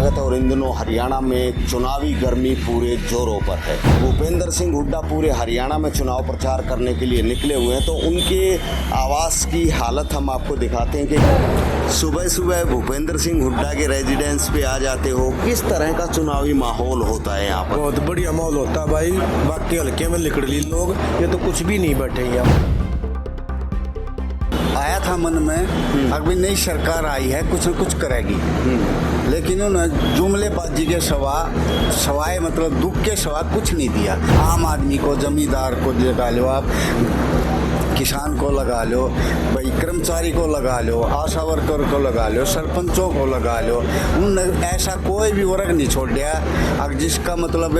स्वागत है। और इन दिनों हरियाणा में चुनावी गर्मी पूरे जोरों पर है। भूपेंद्र सिंह हुड्डा पूरे हरियाणा में चुनाव प्रचार करने के लिए निकले हुए हैं, तो उनके आवास की हालत हम आपको दिखाते हैं कि सुबह सुबह भूपेंद्र सिंह हुड्डा के रेजिडेंस पे आ जाते हो, किस तरह का चुनावी माहौल होता है यहाँ पर? बहुत बढ़िया माहौल होता है भाई। बाकी हल्के में लिकड़ ली लोग, ये तो कुछ भी नहीं बैठे यहाँ। आया था मन में अभी नई सरकार आई है, कुछ न कुछ करेगी, लेकिन उन्होंने जुमलेबाजी के सवाए मतलब दुख के सिवा कुछ नहीं दिया। आम आदमी को, जमींदार को लगा लो, आप किसान को लगा लो, भाई कर्मचारी को लगा लो, आशा वर्कर को लगा लो, सरपंचों को लगा लो, उन ऐसा कोई भी वर्ग नहीं छोड़ दिया अब जिसका मतलब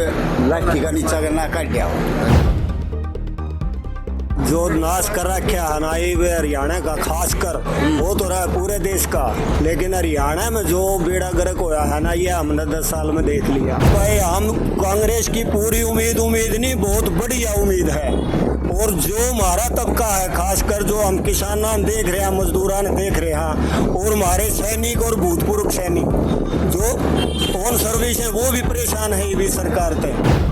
लाठी का नीचा करना काट दिया हो। जो नाश कर रखा है ना ये हरियाणा का खास कर, वो तो रहा पूरे देश का, लेकिन हरियाणा में जो बेड़ा गर्क होया है ना, ये हमने 10 साल में देख लिया भाई। हम कांग्रेस की पूरी उम्मीद नहीं, बहुत बढ़िया उम्मीद है। और जो हमारा तबका है, खासकर जो हम किसान देख रहे हैं, मजदूरान देख रहे हैं, और हमारे सैनिक और भूतपूर्व सैनिक जो ऑन सर्विस है, वो भी परेशान है ये सरकार से।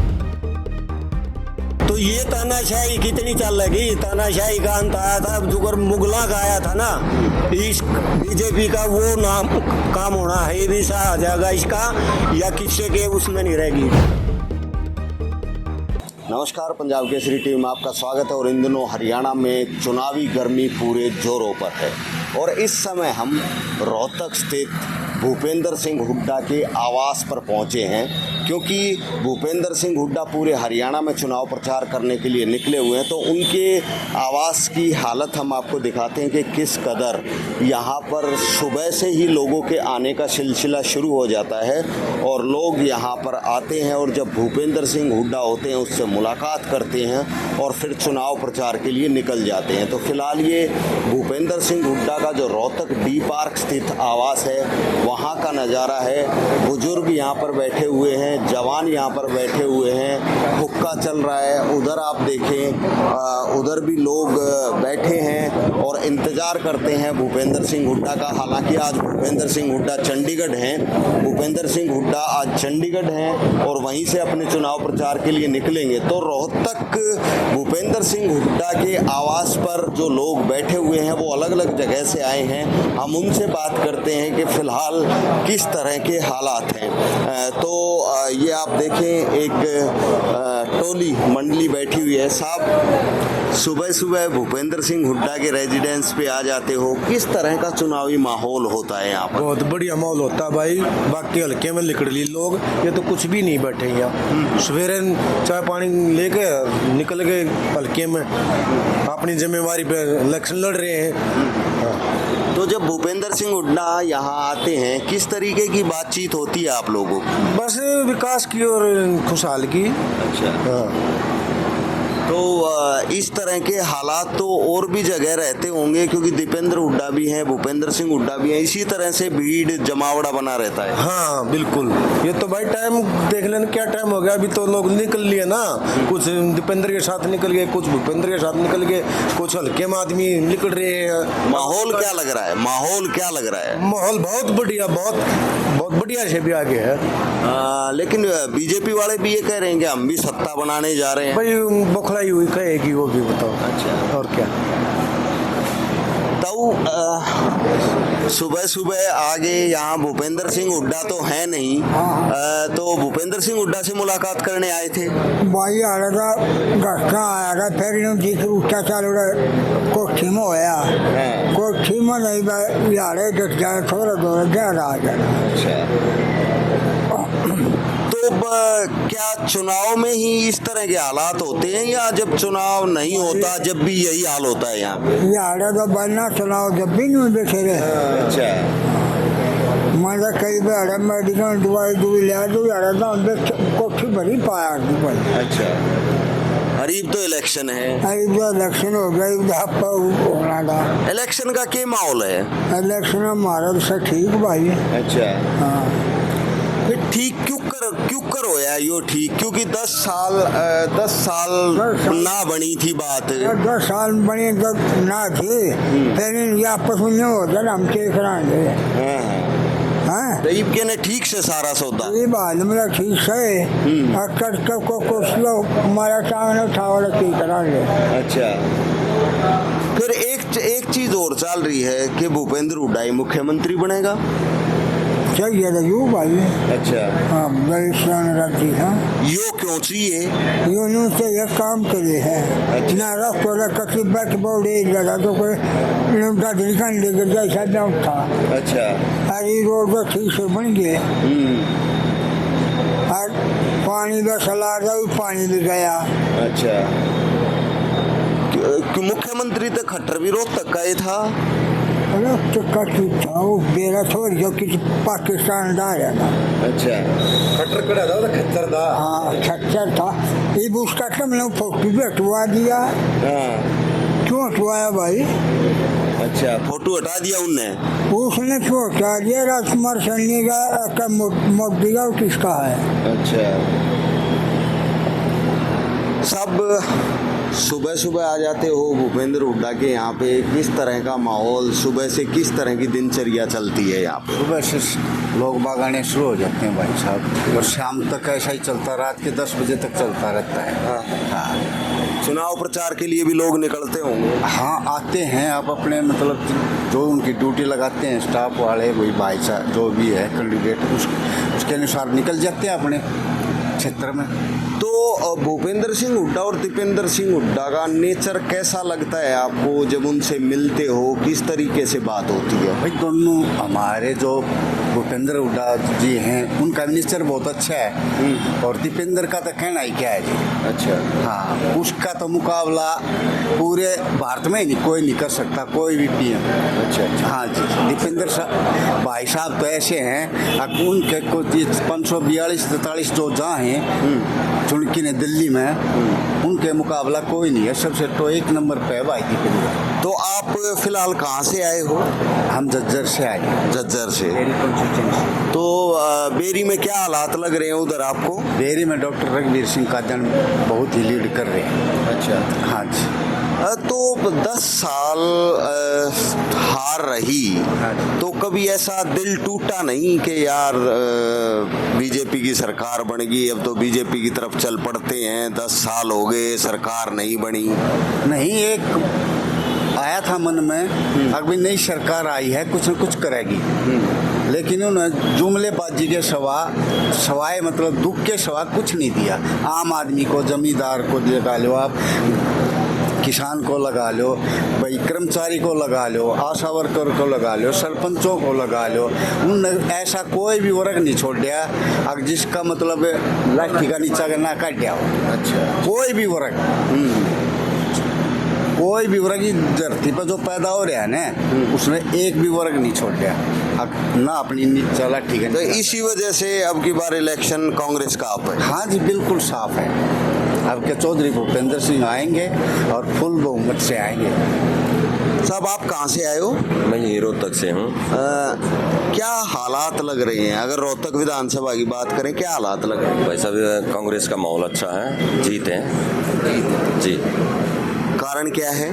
तो ये तानाशाही कितनी चल रही? तानाशाही का अंत आया था जो मुगला का आया था ना, इस बीजेपी का वो नाम काम होना है, ये भी आ जाएगा इसका, या किससे के उसमें नहीं रहेगी। नमस्कार, पंजाब केसरी टीवी में आपका स्वागत है। और इन दिनों हरियाणा में चुनावी गर्मी पूरे जोरों पर है, और इस समय हम रोहतक स्थित भूपेंद्र सिंह हुड्डा के आवास पर पहुंचे हैं, क्योंकि भूपेंद्र सिंह हुड्डा पूरे हरियाणा में चुनाव प्रचार करने के लिए निकले हुए हैं। तो उनके आवास की हालत हम आपको दिखाते हैं कि किस कदर यहाँ पर सुबह से ही लोगों के आने का सिलसिला शुरू हो जाता है, और लोग यहाँ पर आते हैं और जब भूपेंद्र सिंह हुड्डा होते हैं उससे मुलाकात करते हैं और फिर चुनाव प्रचार के लिए निकल जाते हैं। तो फिलहाल ये भूपेंद्र सिंह हुड्डा का जो रोहतक डी पार्क स्थित आवास है, वहाँ का नज़ारा है। बुजुर्ग यहाँ पर बैठे हुए हैं, जवान यहाँ पर बैठे हुए हैं, हुक्का चल रहा है। उधर आप देखें, उधर भी लोग बैठे हैं और इंतज़ार करते हैं भूपेंद्र सिंह हुड्डा का। हालांकि आज भूपेंद्र सिंह हुड्डा चंडीगढ़ हैं, भूपेंद्र सिंह हुड्डा आज चंडीगढ़ हैं और वहीं से अपने चुनाव प्रचार के लिए निकलेंगे। तो रोहतक भूपेंद्र सिंह हुड्डा के आवास पर जो लोग बैठे हुए हैं वो अलग अलग जगह से आए हैं। हम उनसे बात करते हैं कि फ़िलहाल किस तरह के हालात हैं। तो ये आप देखें, एक टोली मंडली बैठी हुई है। साहब, सुबह सुबह भूपेंद्र सिंह हुड्डा के रेजिडेंस पे आ जाते हो, किस तरह का चुनावी माहौल होता है यहाँ पर? बहुत बढ़िया माहौल होता है भाई। बाकी हल्के में लिकड़ ली लोग, ये तो कुछ भी नहीं बैठे यहाँ। सवेरे चाय पानी लेके निकल गए हल्के में, अपनी जिम्मेवारी पे इलेक्शन लड़ रहे हैं। तो जब भूपेंद्र सिंह हुड्डा यहाँ आते हैं, किस तरीके की बातचीत होती है आप लोगों की? बस विकास की और खुशहाल की। अच्छा, हाँ। तो इस तरह के हालात तो और भी जगह रहते होंगे, क्योंकि दीपेंद्र हुड्डा भी हैं, भूपेंद्र सिंह हुड्डा भी हैं, इसी तरह से भीड़ जमावड़ा बना रहता है। हाँ बिल्कुल। ये तो भाई टाइम देख लेना, क्या टाइम हो गया। अभी तो लोग निकल लिए ना, कुछ दीपेंद्र के साथ निकल गए, कुछ भूपेंद्र के साथ निकल गए, कुछ हल्के में आदमी निकल रहे हैं। माहौल क्या लग रहा है? माहौल क्या लग रहा है? माहौल बहुत बढ़िया, बहुत बढ़िया से भी आगे है। लेकिन बीजेपी वाले भी ये कह रहे हैं कि हम भी सत्ता बनाने जा रहे हैं। भाई बौखलाई हुई कहेगी, वो भी बताओ। अच्छा, और क्या। तो सुबह सुबह आगे यहाँ भूपेंद्र सिंह हुड्डा तो है नहीं, तो भूपेंद्र सिंह हुड्डा से मुलाकात करने आए थे। भाई आ रहा था, घटना आया था, फिर जिस उठा चालू कोठी में होया, कोठी में नहीं यारे जट जाए, थोड़ा थोड़ा ज्यादा आ जाना। तो क्या चुनाव में ही इस तरह के हालात होते हैं, या जब चुनाव नहीं होता जब भी यही हाल होता है यहाँ पे? यारे तो बनना चुनाव जब भी नहीं बैठे रहे। अच्छा, मैं कई बार मेडिकल दवाई लिया तो यार कोठी भरी पाया। अच्छा, करीब तो इलेक्शन है। इलेक्शन हो गया, होना था। इलेक्शन का क्या माहौल है? इलेक्शन हमारा से ठीक भाई। अच्छा, हाँ। फिर ठीक क्यों कर होया यो ठीक? क्योंकि 10 साल ना बनी थी बात। 10 साल बनी तो ना थी, फिर आपस में नहीं होता, हम चेक कराएंगे। हाँ रईब के ने ठीक से सारा सौदा। ये बात मेरा ठीक है अक्कर को कुछ लोग हमारा सामने उठावल की करा ले। अच्छा, फिर एक चीज और चल रही है कि भूपेंद्र हुड्डा ही मुख्यमंत्री बनेगा। चाहिए तो यू भाई। अच्छा, हाँ बड़ी शान रहती है यो क्यों चाहिए? यूं से ये काम करे है ना रख को कसी बैठ बोर्डे लगा तो कोई लुटा दिखन लेकर जैसा ना उठा। अच्छा, अरे रोड तो ठीक से बन गए और पानी का सला पानी भी गया। अच्छा, मुख्यमंत्री तो खट्टर भी रोहतक का ही था। अरे तो कटी था वो बेरा छोड़ जो किसी पाकिस्तान डाल था। अच्छा, खट्टर कड़ा था खच्चर था। हाँ खच्चर था ये उसका सब लोग फोटो भी हटवा दिया। हाँ, क्यों हटवाया भाई? अच्छा, फोटो हटा दिया उनने। उसने क्यों हटा दिया? राजकुमार सैनी का मोदी का किसका है? अच्छा, सब सुबह सुबह आ जाते हो भूपेंद्र हुड्डा के यहाँ पे, किस तरह का माहौल, सुबह से किस तरह की दिनचर्या चलती है यहाँ पे? सुबह से लोग बाग आने शुरू हो जाते हैं भाई साहब और शाम तक ऐसा ही चलता, रात के 10 बजे तक चलता रहता है। हाँ, चुनाव प्रचार के लिए भी लोग निकलते होंगे। हाँ आते हैं, आप अपने मतलब जो उनकी ड्यूटी लगाते हैं स्टाफ वाले, वही भाई साहब जो भी है कैंडिडेट उसके अनुसार निकल जाते हैं अपने क्षेत्र में। तो भूपेंद्र सिंह हुड्डा और दीपेंद्र सिंह हुड्डा का नेचर कैसा लगता है आपको? जब उनसे मिलते हो किस तरीके से बात होती है? भाई दोनों हमारे जो भूपेंद्र हुड्डा जी हैं उनका नेचर बहुत अच्छा है और दीपेंद्र का तो कहना ही क्या है जी। अच्छा, हाँ, उसका तो मुकाबला पूरे भारत में ही कोई नहीं कर सकता, कोई भी पीएम। अच्छा, अच्छा, हाँ जी, दीपेंद्र भाई साहब तो ऐसे हैं अब उनके को 542-43 जो जहाँ हैं चुनकी ने दिल्ली में, उनके मुकाबला कोई नहीं है, सबसे तो एक नंबर पे है भाई दीपेंद्र। तो आप फिलहाल कहाँ से आए हो? हम झज्जर से आए हैं। झज्जर से। Berry constituency. तो बेरी में क्या हालात लग रहे हैं उधर आपको? बेरी में डॉक्टर रघुवीर सिंह का जन बहुत ही लीड कर रहे हैं। अच्छा, हाँ जी। तो 10 साल हार रही, तो कभी ऐसा दिल टूटा नहीं कि यार बीजेपी की सरकार बन गई, अब तो बीजेपी की तरफ चल पड़ते हैं, 10 साल हो गए सरकार नहीं बनी? नहीं, एक आया था मन में अभी नई सरकार आई है कुछ न कुछ करेगी, लेकिन उन्होंने जुमलेबाजी के सवाए मतलब दुख के सवा कुछ नहीं दिया। आम आदमी को, जमींदार को लगा लो, आप किसान को लगा लो, भाई कर्मचारी को लगा लो, आशा वर्कर को लगा लो, सरपंचों को लगा लो, उन्होंने ऐसा कोई भी वर्ग नहीं छोड़ दिया अब जिसका मतलब लाठी का नीचा का ना काट दिया हो। अच्छा, कोई भी वर्ग की धरती पर जो पैदा हो रहा है ना उसने एक भी वर्ग नहीं छोड़ दिया ना अपनी नीचा लाठी का। तो इसी वजह से अब की बार इलेक्शन कांग्रेस का आप है? हाँ जी, बिल्कुल साफ है। अब के चौधरी भूपेंद्र सिंह आएंगे और फुल बहुमत से आएंगे। साहब आप कहाँ से आए हो? मैं यही रोहतक से हूँ। क्या हालात लग रहे हैं? अगर रोहतक विधानसभा की बात करें, क्या हालात लग रहे हैं? भाई साहब कांग्रेस का माहौल अच्छा है, जीत है जी। कारण क्या है?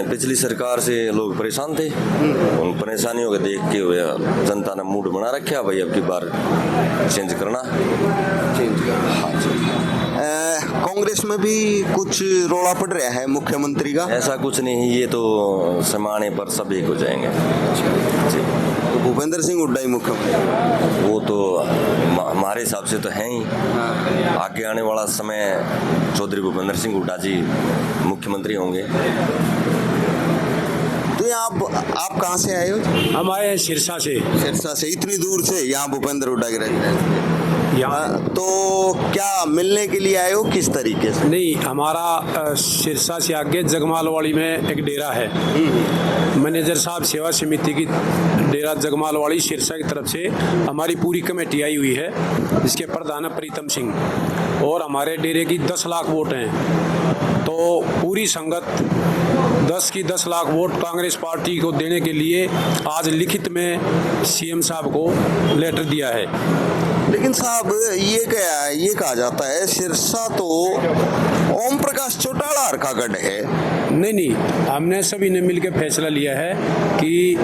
पिछली सरकार से लोग परेशान थे, उन परेशानियों को देख के हुए जनता ने मूड बना रखा भाई अब की बार चेंज करना। हाँ जी। कांग्रेस में भी कुछ रोड़ा पड़ रहा है मुख्यमंत्री का? ऐसा कुछ नहीं, ये तो समाने पर सब एक हो जाएंगे जी। तो भूपेंद्र सिंह हुड्डा ही मुख्यमंत्री? वो तो हमारे हिसाब से तो हैं ही। आगे आने वाला समय चौधरी भूपेंद्र सिंह हुड्डा जी मुख्यमंत्री होंगे। तो आप कहाँ से आए हो? हम आए हैं सिरसा से। सिरसा से? इतनी दूर से यहाँ भूपेंद्र हुड्डा के रेजिडेंस? यहाँ तो क्या मिलने के लिए आए हो, किस तरीके से? नहीं, हमारा सिरसा से आगे जगमालवाड़ी में एक डेरा है, मैनेजर साहब सेवा समिति की डेरा जगमालवाड़ी सिरसा की तरफ से हमारी पूरी कमेटी आई हुई है, जिसके प्रधान है प्रीतम सिंह, और हमारे डेरे की 10 लाख वोट हैं। तो पूरी संगत 10 की 10 लाख वोट कांग्रेस पार्टी को देने के लिए आज लिखित में सीएम साहब को लेटर दिया है। लेकिन साहब ये कहा जाता है सिरसा तो ओम प्रकाश चौटाला का गढ़ है। नहीं, हमने सभी ने मिलकर फैसला लिया है कि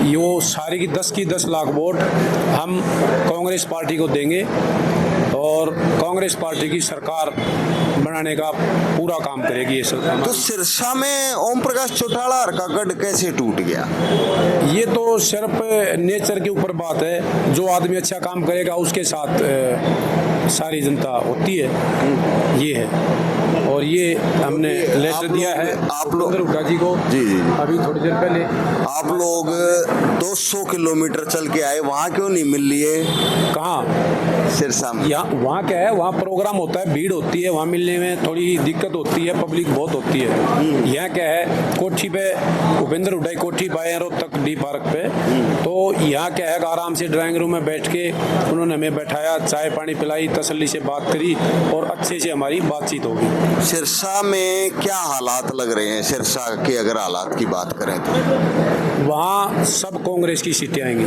यो सारी की 10 लाख वोट हम कांग्रेस पार्टी को देंगे और कांग्रेस पार्टी की सरकार बनाने का पूरा काम करेगी ये सरकार। तो सिरसा में ओम प्रकाश चौटाला का गढ़ कैसे टूट गया? ये तो सिर्फ नेचर के ऊपर बात है, जो आदमी अच्छा काम करेगा उसके साथ सारी जनता होती है, ये है। और ये हमने लेटर दिया है आप लोग हुड्डा जी को जी अभी थोड़ी देर पहले। आप लोग 200 किलोमीटर चल के आए, वहाँ क्यों नहीं मिल लिए? कहाँ? सिरसा में यहाँ वहाँ क्या है, वहाँ प्रोग्राम होता है, भीड़ होती है, वहाँ मिलने में थोड़ी दिक्कत होती है, पब्लिक बहुत होती है। यहाँ क्या है, कोठी पे भूपेंद्र हुड्डा की कोठी पाए हैं रोहतक डी पार्क पे, तो यहाँ क्या है, आराम से ड्राइंग रूम में बैठ के उन्होंने हमें बैठाया, चाय पानी पिलाई, तसल्ली से बात करी और अच्छे से हमारी बातचीत होगी। सिरसा में क्या हालात लग रहे हैं? सिरसा के अगर हालात की बात करें तो वहाँ सब कांग्रेस की सीटें आएंगी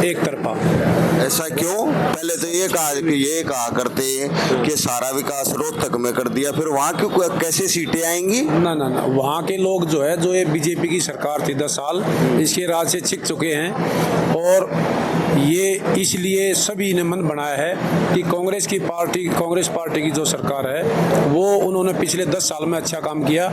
एक तरफा। ऐसा क्यों? पहले तो ये कहा करते कि सारा विकास रोहतक में कर दिया, फिर वहाँ क्यों कैसे सीटें आएंगी? ना, वहाँ के लोग जो है, जो ये बीजेपी की सरकार थी 10 साल, इसके राज से छिक चुके हैं और ये इसलिए सभी ने मन बनाया है कि कांग्रेस पार्टी की जो सरकार है वो उन्होंने पिछले 10 साल में अच्छा काम किया,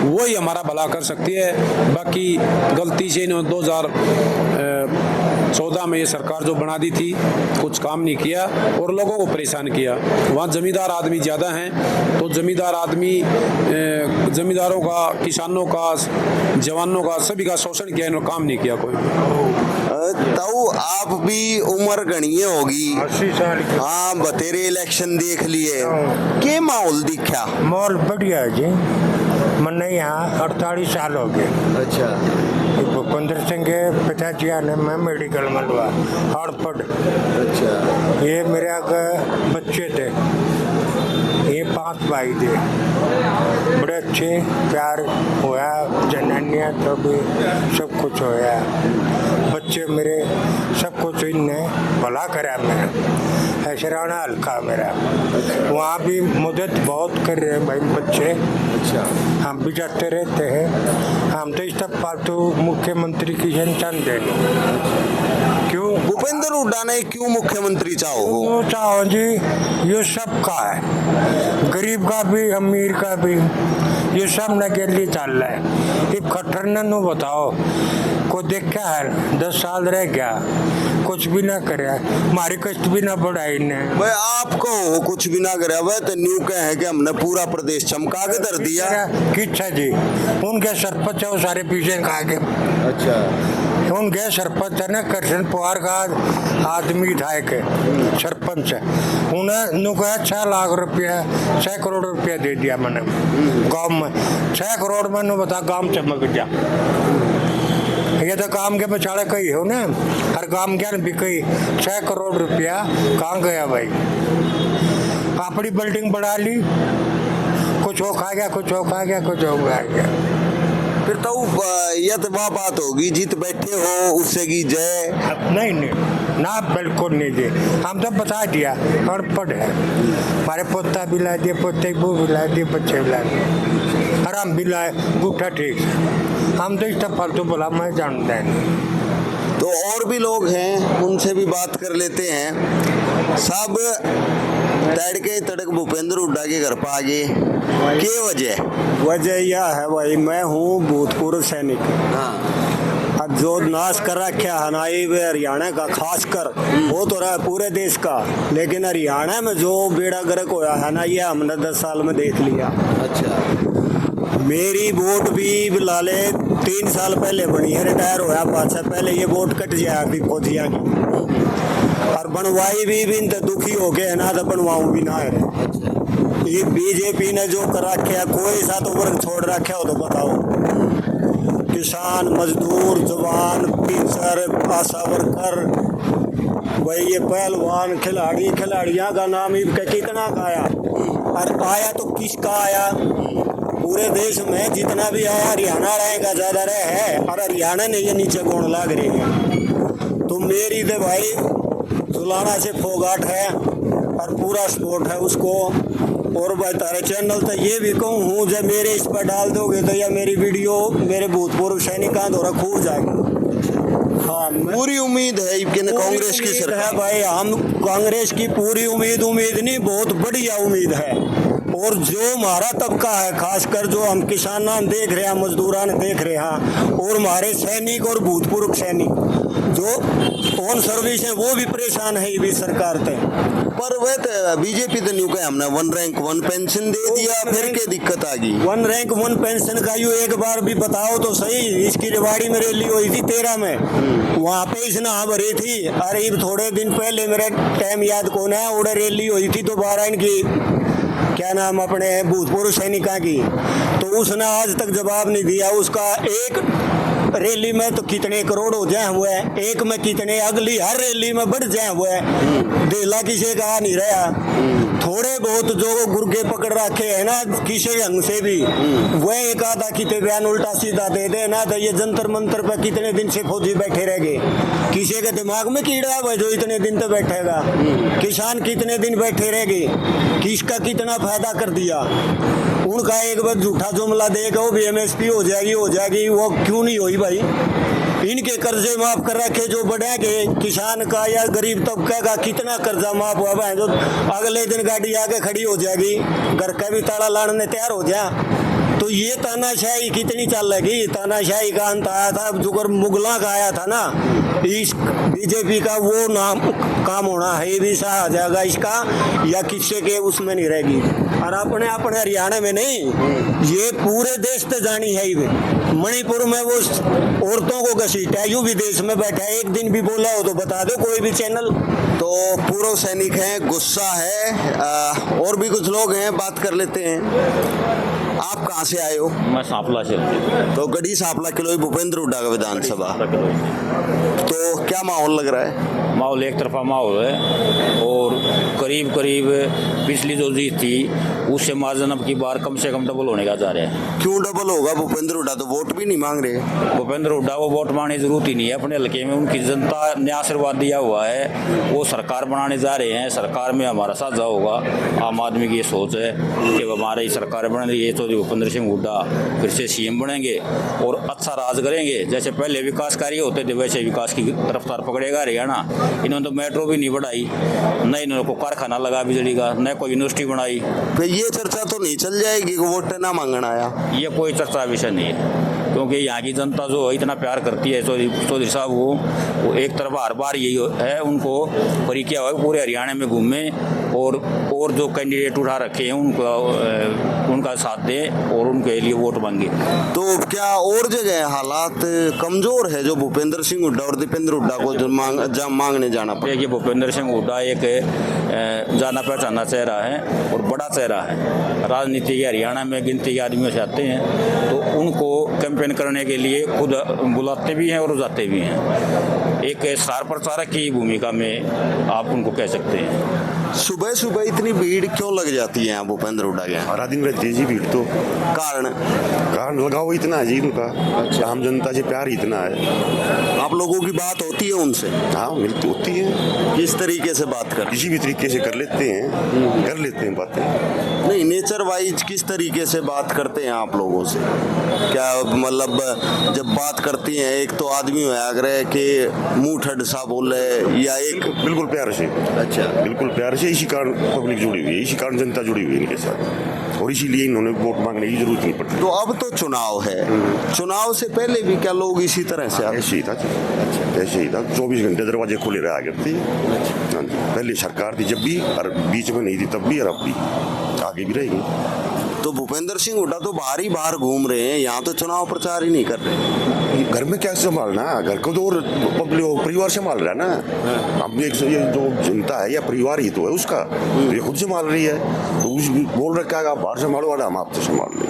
वही हमारा भला कर सकती है। बाकी गलती से इन्होंने 2014 में ये सरकार जो बना दी थी, कुछ काम नहीं किया और लोगों को परेशान किया। वहाँ जमींदार आदमी ज़्यादा हैं, तो जमींदारों का, किसानों का, जवानों का, सभी का शोषण किया, इन्होंने काम नहीं किया कोई। तो आप भी उम्र गणीय होगी, 80 साल की। हाँ, बतेरे इलेक्शन देख लिए, के माहौल दिखा? माहौल बढ़िया है जी, मैंने यहाँ 48 साल हो गए। अच्छा। भूपेंद्र सिंह के पिताजी ने मैं मेडिकल में लगा हड़पड़। अच्छा। ये मेरे आगे बच्चे थे, ये 5 भाई थे, बड़े अच्छे प्यार होया, जनानियाँ तो भी सब कुछ होया, बच्चे मेरे सब कुछ इनने भला करा मेरा, ऐशराना हल्का मेरा। वहाँ भी मदद बहुत कर रहे भाई बच्चे। अच्छा। हम भी जाते रहते हैं, हम तो इस तक फालतू मुख्यमंत्री की पेंशन देनी। क्यों भूपेंद्र हुड्डा ने क्यों मुख्यमंत्री चाहो? चाहो जी, ये सबका है, गरीब का भी अमीर का भी, ये सब न के लिए चल रहा है। ये खट्टर न बताओ को देख क्या है, 10 साल रह गया, कुछ भी ना करे, हमारी कष्ट भी ना बढ़ाई ने। भाई आपको कुछ भी ना करे, वह तो न्यू कहे कि हमने पूरा प्रदेश चमका के धर दिया। किच्छा जी, उनके सरपंच है वो सारे पीछे खा के। अच्छा। उनके सरपंच है ना, कृष्ण पवार का आदमी था एक सरपंच है, उन्हें नुका 6 लाख रुपया, 6 करोड़ रुपया दे दिया मैंने गाँव में। 6 करोड़ में नु बता गाँव चमक जा। ये तो काम के बचाड़े कही हो ना, हर काम क्या भी कही। 6 करोड़ रुपया कहाँ गया भाई? अपनी बिल्डिंग बढ़ा ली, कुछ हो खा गया, कुछ हो खा गया, कुछ हो खा गया। फिर तो यह तो वह बात होगी, जीत बैठे हो उससे की जय। नहीं ना, बिल्कुल नहीं दे, हम तो बता दिया अनपढ़ है। हमारे पोता भी ला दिए, पोते की भी ला दिए, बच्चे भी ला दिए, आराम भी लाए, गुट्ठा ठीक है। हम तो इस फालतू बोला मैं जानता नहीं। तो और भी लोग हैं, उनसे भी बात कर लेते हैं। सब तड़के तड़क भूपेंद्र हुड्डा के घर पर आ गए, क्या वजह यह है भाई, मैं हूँ भूतपूर्व सैनिक। अब जो नाश कर रखा है ना ये हरियाणा का खासकर, वो तो रहा है पूरे देश का, लेकिन हरियाणा में जो बेड़ा गर्क होया है ना, ये हमने 10 साल में देख लिया। अच्छा। मेरी वोट भी बिलाले 3 साल पहले बनी है, रिटायर होया 5 साल पहले, ये वोट कट जाया थी फौजिया की, और बनवाई भी तो दुखी हो गए ना, तो बनवाऊं भी ना है। ये बीजेपी ने जो कर रखा, कोई सा तो वर्ग छोड़ रखा हो तो बताओ। किसान, मजदूर, जवान, टीचर, आशा वर्कर, भाई ये पहलवान, खिलाड़ियाँ का नाम ही कितना का आया, और आया तो किसका आया? पूरे देश में जितना भी आया हरियाणा रहेगा ज़्यादा रहे है, और हरियाणा ने ये नीचे गुण लाग रही है। तो मेरी तो भाई सुलाना से फोगाट है और पूरा सपोर्ट है उसको, और भाई तारे चैनल तो ये भी कहूँ हूँ जब मेरे इस पर डाल दोगे तो या मेरी वीडियो मेरे भूतपूर्व सैनिक द्वारा खूब जाएगी। हाँ, पूरी उम्मीद है कि न कांग्रेस की उम्मीद सरकार है भाई, हम कांग्रेस की पूरी उम्मीद नहीं, बहुत बढ़िया उम्मीद है। और जो हमारा तबका है, खासकर जो हम किसाना देख रहे हैं, मजदूरान देख रहे हैं, और हमारे सैनिक और भूतपूर्व सैनिक जो ऑन सर्विस है वो भी परेशान है ये सरकार से। पर वह तो बीजेपी तो न्यू का हमने 1 रैंक 1 पेंशन दे दिया, फिर क्या दिक्कत आ गई? 1 रैंक 1 पेंशन का यू एक बार भी बताओ तो सही। इसकी रेवाड़ी में रैली हुई थी 13 में, वहाँ पे इसने भरी थी। अरे थोड़े दिन पहले मेरा टाइम याद कौन है, उड़े रैली हुई थी दोबारा इनकी क्या नाम अपने भूतपूर्व सैनिका की, तो उसने आज तक जवाब नहीं दिया। उसका एक रैली में तो कितने करोड़ हो जाए हुए, एक में कितने, अगली हर रैली में बढ़ जाए हुए, देला किसी का आ नहीं रहा। थोड़े बहुत जो गुर्गे पकड़ रखे है ना किसी ढंग से भी, वह एक आधा कितने बयान उल्टा सीधा दे दे ना, तो ये जंतर मंतर पे कितने दिन से फौजी बैठे रह गए। किसी के दिमाग में कीड़ा है जो इतने दिन तक बैठेगा? किसान कितने दिन बैठे रह गए, किसका कितना फायदा कर दिया। उनका एक बार झूठा जुमला देगा वो भी MSP हो जाएगी, वो क्यों नहीं हुई भाई? इनके कर्जे माफ कर रखे जो बढ़ेंगे, किसान का या गरीब तबके का कितना कर्जा माफ हुआ है, जो अगले दिन गाड़ी आके खड़ी हो जाएगी, घर का भी ताला लाने तैयार हो जाए। तो ये तानाशाही कितनी चलेगी? तानाशाही का अंत आया था जो मुगलों का आया था ना, इस बीजेपी का वो नाम काम होना है, ये भी सा आ जाएगा इसका, या किसी के उसमें नहीं रहेगी। और अपने हरियाणा में नहीं, ये पूरे देश से जानी है। मणिपुर में वो औरतों को घसीटा है, यूं विदेश में बैठा है, एक दिन भी बोला हो तो बता दो कोई भी चैनल। तो पूर्व सैनिक हैं, गुस्सा है, और भी कुछ लोग हैं, बात कर लेते हैं। आप कहाँ से आए हो? मैं सांपला से हूँ। तो गढ़ी सांपला किलो भूपेंद्र हुड्डा का विधानसभा, तो क्या माहौल लग रहा है? माहौल एक तरफा माहौल है, और करीब पिछली जो जीत थी उससे मार्जिन अब की बार कम से कम डबल होने का जा रहा है। क्यों डबल होगा? भूपेंद्र हुड्डा तो वोट भी नहीं मांग रहे। भूपेंद्र हुड्डा को वोट मांगने की जरूरत ही नहीं है, अपने हल्के में उनकी जनता ने आशीर्वाद दिया हुआ है, वो सरकार बनाने जा रहे हैं, सरकार में हमारा साझा होगा। आम आदमी की ये सोच है कि हमारी सरकार बन रही है तो भूपेंद्र सिंह हुड्डा फिर से CM बनेंगे और अच्छा राज करेंगे। जैसे पहले विकास कार्य होते थे वैसे विकास की रफ्तार पकड़ेगा हरियाणा। इन्होंने तो मेट्रो भी नहीं बढ़ाई, न इन्होंने को कारखाना लगा बिजली का, न कोई यूनिवर्सिटी बनाई। फिर ये चर्चा तो नहीं चल जाएगी कि वोट ना मांगना आया? ये कोई चर्चा विषय नहीं है, क्योंकि यहाँ की जनता जो इतना प्यार करती है चौधरी साहब वो एक तरफ हर बार यही है, उनको परी किया हुआ पूरे हरियाणा में घूमे और जो कैंडिडेट उठा रखे हैं उनका साथ दें और उनके लिए वोट मांगे। तो क्या और जगह हालात कमजोर है जो भूपेंद्र सिंह हुड्डा और दीपेंद्र हुड्डा को जो मांगने जाना पड़े? देखिए, भूपेंद्र सिंह हुड्डा एक जाना पहचाना चेहरा है और बड़ा चेहरा है, राजनीति के हरियाणा में गिनती के आदमियों से आते हैं, तो उनको कैंपेन करने के लिए खुद बुलाते भी हैं और जाते भी हैं। एक स्टार प्रचारक की भूमिका में आप उनको कह सकते हैं। सुबह सुबह इतनी भीड़ क्यों लग जाती है यहाँ भूपेंद्र हुड्डा के? सारा दिन रहती है जी भीड़, तो कारण लगाओ इतना है जी उनका। आम जनता से प्यार इतना है। आप लोगों की बात होती है उनसे? हाँ, मिलती होती है। किस तरीके से बात कर? किसी भी तरीके से कर लेते हैं बातें। नहीं, नेचर वाइज किस तरीके से बात करते हैं आप लोगों से? क्या मतलब जब बात करती हैं, एक तो आदमी है अगर के मुंह ठड सा बोले, या एक बिल्कुल प्यार से। अच्छा, बिल्कुल प्यार से, इसी कारण पब्लिक जुड़ी हुई है, इसी कारण जनता जुड़ी हुई है इनके साथ, और इसीलिए इन्होंने वोट मांगने की जरूरत नहीं पड़ती। तो अब तो चुनाव है, चुनाव से पहले भी क्या लोग इसी तरह से? ऐसे ही था, ऐसे ही था, 24 घंटे दरवाजे खुले रहा करते। हाँ जी, पहले सरकार थी जब भी, और बीच में नहीं थी तब भी, और अब भी, आगे भी रहेगी। तो भूपेंद्र सिंह हुड्डा तो बाहर घूम रहे हैं, यहाँ तो चुनाव प्रचार ही नहीं कर रहे। घर में क्या संभालना, घर को तो और पब्लिक परिवार संभाल रहा है ना। अब ये जो जनता है या परिवार ही तो है उसका, तो ये खुद संभाल रही है, तो बोल रखा है आप बाहर संभालो, वाला हम आपसे संभाल लें।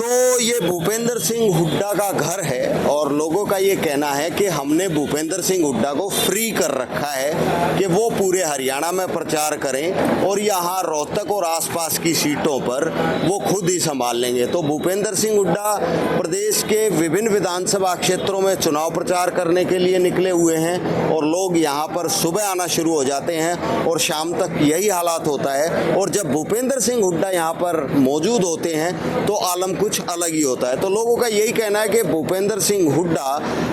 तो ये भूपेंद्र सिंह हुड्डा का घर है और लोगों का ये कहना है कि हमने भूपेंद्र सिंह हुड्डा को फ्री कर रखा है कि वो पूरे हरियाणा में प्रचार करें और यहाँ रोहतक और आसपास की सीटों पर वो खुद ही संभाल लेंगे। तो भूपेंद्र सिंह हुड्डा प्रदेश के विभिन्न विधानसभा क्षेत्रों में चुनाव प्रचार करने के लिए निकले हुए हैं और लोग यहाँ पर सुबह आना शुरू हो जाते हैं और शाम तक यही हालात होता है। और जब भूपेंद्र सिंह हुड्डा यहाँ पर मौजूद होते हैं तो आलम कुछ अलग ही होता है। तो लोगों का यही कहना है कि भूपेंद्र सिंह हुड्डा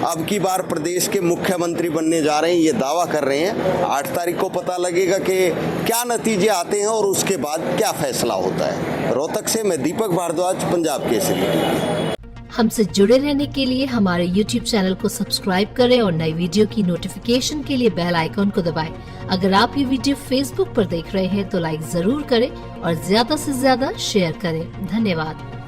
अब की बार प्रदेश के मुख्यमंत्री बनने जा रहे हैं, ये दावा कर रहे हैं। 8 तारीख को पता लगेगा कि क्या नतीजे आते हैं और उसके बाद क्या फैसला होता है। रोहतक से मैं दीपक भारद्वाज, पंजाब केसरी। हमसे जुड़े रहने के लिए हमारे YouTube चैनल को सब्सक्राइब करें और नई वीडियो की नोटिफिकेशन के लिए बेल आइकॉन को दबाएं। अगर आप ये वीडियो Facebook पर देख रहे हैं तो लाइक जरूर करें और ज्यादा से ज्यादा शेयर करें। धन्यवाद।